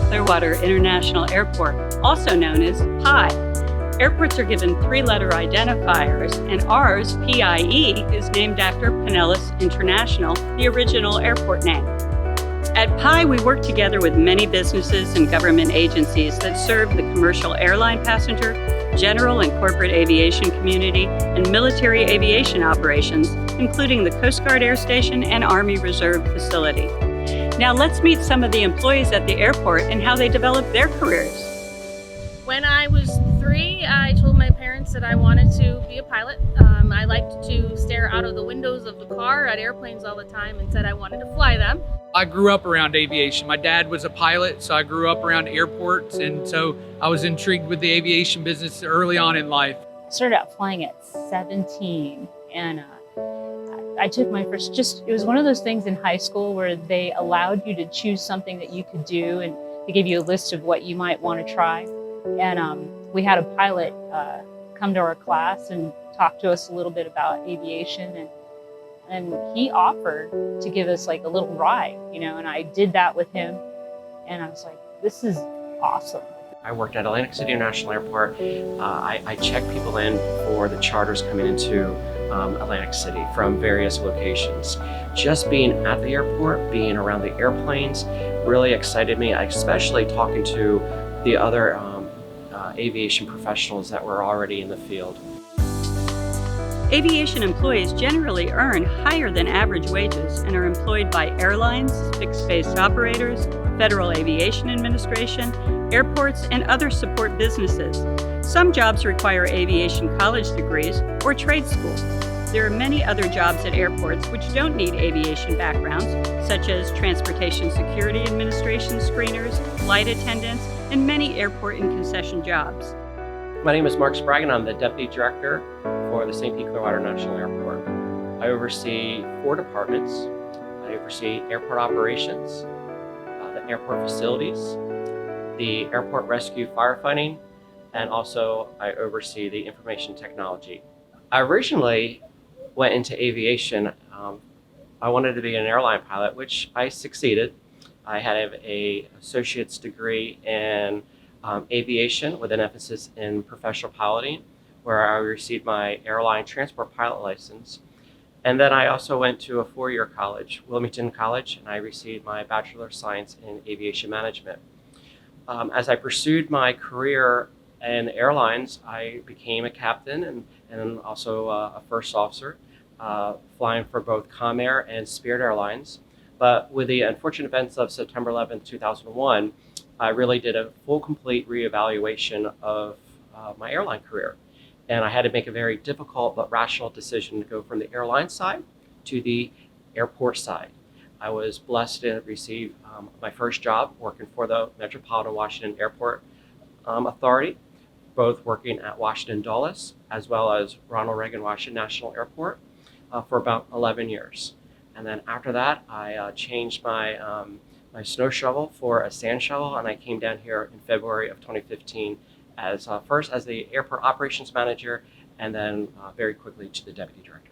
Pete-Clearwater International Airport, also known as PI. Airports are given 3-letter identifiers, and ours, PIE, is named after Pinellas International, the original airport name. At PI, we work together with many businesses and government agencies that serve the commercial airline passenger, general and corporate aviation community, and military aviation operations, including the Coast Guard Air Station and Army Reserve facility. Now let's meet some of the employees at the airport and how they developed their careers. When I was 3, I told my parents that I wanted to be a pilot. I liked to stare out of the windows of the car at airplanes all the time and said I wanted to fly them. I grew up around aviation. My dad was a pilot, so I grew up around airports, and so I was intrigued with the aviation business early on in life. I started out flying at 17, and I took my first, it was one of those things in high school where they allowed you to choose something that you could do, and they gave you a list of what you might want to try. And we had a pilot come to our class and talk to us a little bit about aviation, and he offered to give us like a little ride, and I did that with him, and I was like, this is awesome. I worked at Atlantic City International Airport. I checked people in for the charters coming into Atlantic City from various locations. Just being at the airport, being around the airplanes really excited me, especially talking to the other aviation professionals that were already in the field. Aviation employees generally earn higher than average wages and are employed by airlines, fixed-base operators, Federal Aviation Administration, airports, and other support businesses. Some jobs require aviation college degrees or trade school. There are many other jobs at airports which don't need aviation backgrounds, such as Transportation Security Administration screeners, flight attendants, and many airport and concession jobs. My name is Mark Sprague. I'm the Deputy Director for the St. Pete-Clearwater National Airport. I oversee 4 departments. I oversee airport operations, the airport facilities, the airport rescue firefighting, and also I oversee the information technology. I originally went into aviation. I wanted to be an airline pilot, which I succeeded. I had an associate's degree in aviation with an emphasis in professional piloting, where I received my airline transport pilot license. And then I also went to a 4-year college, Wilmington College, and I received my Bachelor of Science in Aviation Management. As I pursued my career in airlines, I became a captain and also a first officer, flying for both Comair and Spirit Airlines. But with the unfortunate events of September 11, 2001, I really did a full, complete reevaluation of my airline career. And I had to make a very difficult but rational decision to go from the airline side to the airport side. I was blessed to receive my first job working for the Metropolitan Washington Airport Authority, both working at Washington Dulles as well as Ronald Reagan Washington National Airport for about 11 years. And then after that, I changed my snow shovel for a sand shovel, and I came down here in February of 2015 as first as the airport operations manager, and then very quickly to the deputy director.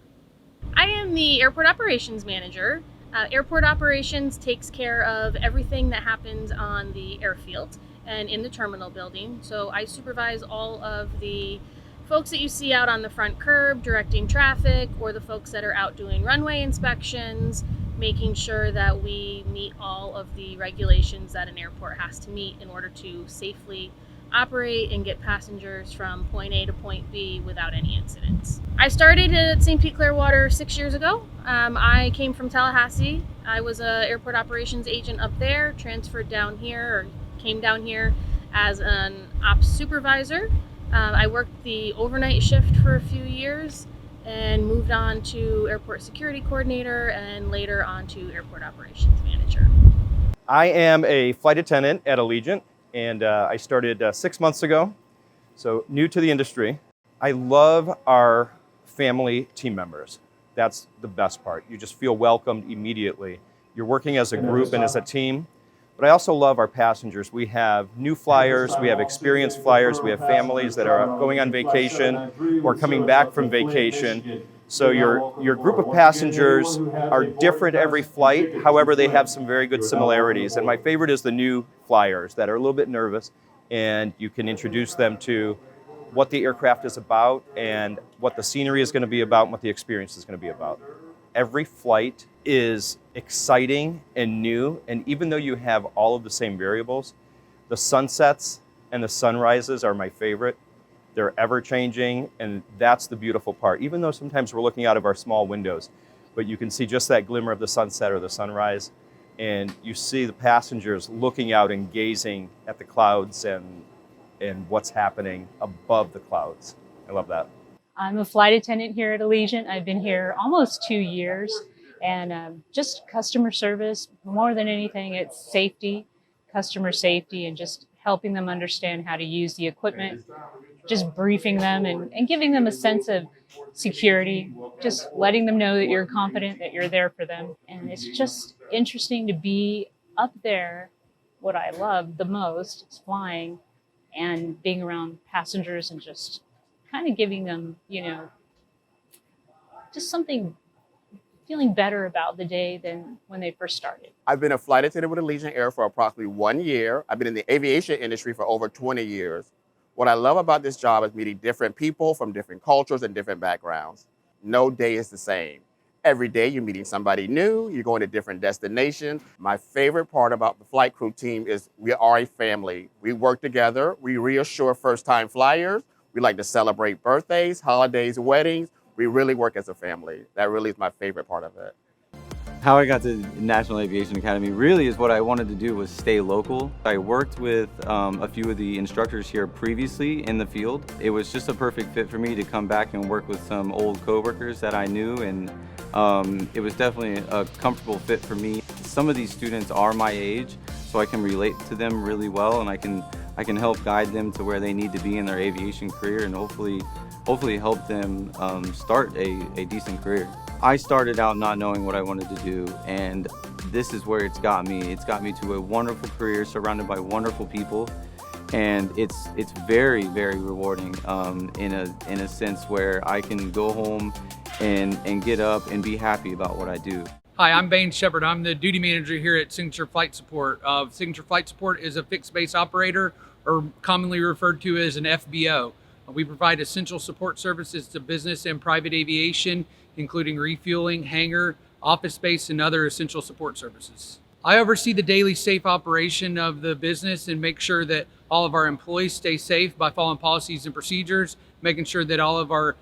I am the airport operations manager. Airport operations takes care of everything that happens on the airfield and in the terminal building. So I supervise all of the folks that you see out on the front curb directing traffic, or the folks that are out doing runway inspections, making sure that we meet all of the regulations that an airport has to meet in order to safely operate and get passengers from point A to point B without any incidents. I started at St. Pete-Clearwater 6 years ago. I came from Tallahassee. I was an airport operations agent up there, transferred down here, or came down here as an ops supervisor. I worked the overnight shift for a few years and moved on to airport security coordinator and later on to airport operations manager. I am a flight attendant at Allegiant, and I started 6 months ago, so new to the industry. I love our family team members. That's the best part. You just feel welcomed immediately. You're working as a group and as a team. But I also love our passengers. We have new flyers, we have experienced flyers, we have families that are going on vacation or coming back from vacation. So your group of passengers are different every flight. However, they have some very good similarities. And my favorite is the new flyers that are a little bit nervous, and you can introduce them to what the aircraft is about and what the scenery is going to be about and what the experience is going to be about. Every flight is exciting and new, and even though you have all of the same variables, the sunsets and the sunrises are my favorite. They're ever changing, and that's the beautiful part. Even though sometimes we're looking out of our small windows, but you can see just that glimmer of the sunset or the sunrise, and you see the passengers looking out and gazing at the clouds and what's happening above the clouds. I love that. I'm a flight attendant here at Allegiant. I've been here almost 2 years, and just customer service. More than anything, it's safety, customer safety, and just helping them understand how to use the equipment, just briefing them and giving them a sense of security, just letting them know that you're confident, that you're there for them. And it's just interesting to be up there. What I love the most is flying and being around passengers and just kind of giving them, just something, feeling better about the day than when they first started. I've been a flight attendant with Allegiant Air for approximately 1 year. I've been in the aviation industry for over 20 years. What I love about this job is meeting different people from different cultures and different backgrounds. No day is the same. Every day you're meeting somebody new, you're going to different destinations. My favorite part about the flight crew team is we are a family. We work together, we reassure first-time flyers, we like to celebrate birthdays, holidays, weddings. We really work as a family. That really is my favorite part of it. How I got to National Aviation Academy really is what I wanted to do was stay local. I worked with a few of the instructors here previously in the field. It was just a perfect fit for me to come back and work with some old coworkers that I knew, and it was definitely a comfortable fit for me. Some of these students are my age, so I can relate to them really well, and I can help guide them to where they need to be in their aviation career, and hopefully help them start a decent career. I started out not knowing what I wanted to do, and this is where it's got me. It's got me to a wonderful career surrounded by wonderful people, and it's very, very rewarding in a sense where I can go home and get up and be happy about what I do. Hi, I'm Bane Shepard. I'm the duty manager here at Signature Flight Support. Signature Flight Support is a fixed base operator, or commonly referred to as an FBO. We provide essential support services to business and private aviation, including refueling, hangar, office space, and other essential support services. I oversee the daily safe operation of the business and make sure that all of our employees stay safe by following policies and procedures, making sure that all of our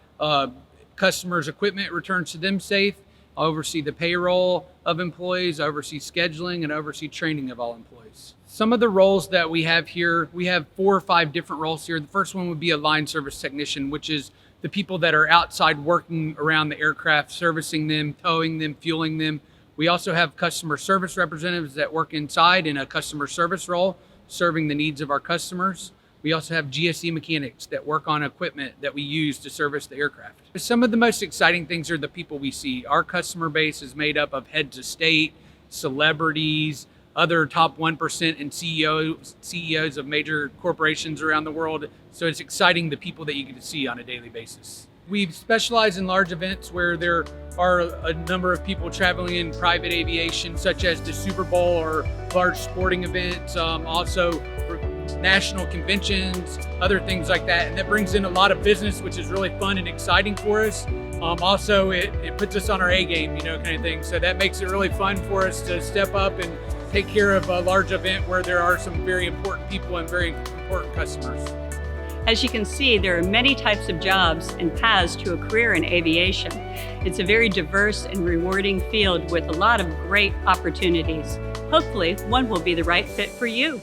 customers' equipment returns to them safe. I oversee the payroll of employees, I oversee scheduling, and oversee training of all employees. Some of the roles that we have here, we have 4 or 5 different roles here. The first one would be a line service technician, which is the people that are outside working around the aircraft, servicing them, towing them, fueling them. We also have customer service representatives that work inside in a customer service role, serving the needs of our customers. We also have GSE mechanics that work on equipment that we use to service the aircraft. Some of the most exciting things are the people we see. Our customer base is made up of heads of state, celebrities, other top 1% and CEOs of major corporations around the world. So it's exciting the people that you get to see on a daily basis. We specialize in large events where there are a number of people traveling in private aviation, such as the Super Bowl or large sporting events, also for national conventions, other things like that. And that brings in a lot of business, which is really fun and exciting for us. Also, it puts us on our A game, kind of thing. So that makes it really fun for us to step up and take care of a large event where there are some very important people and very important customers. As you can see, there are many types of jobs and paths to a career in aviation. It's a very diverse and rewarding field with a lot of great opportunities. Hopefully, one will be the right fit for you.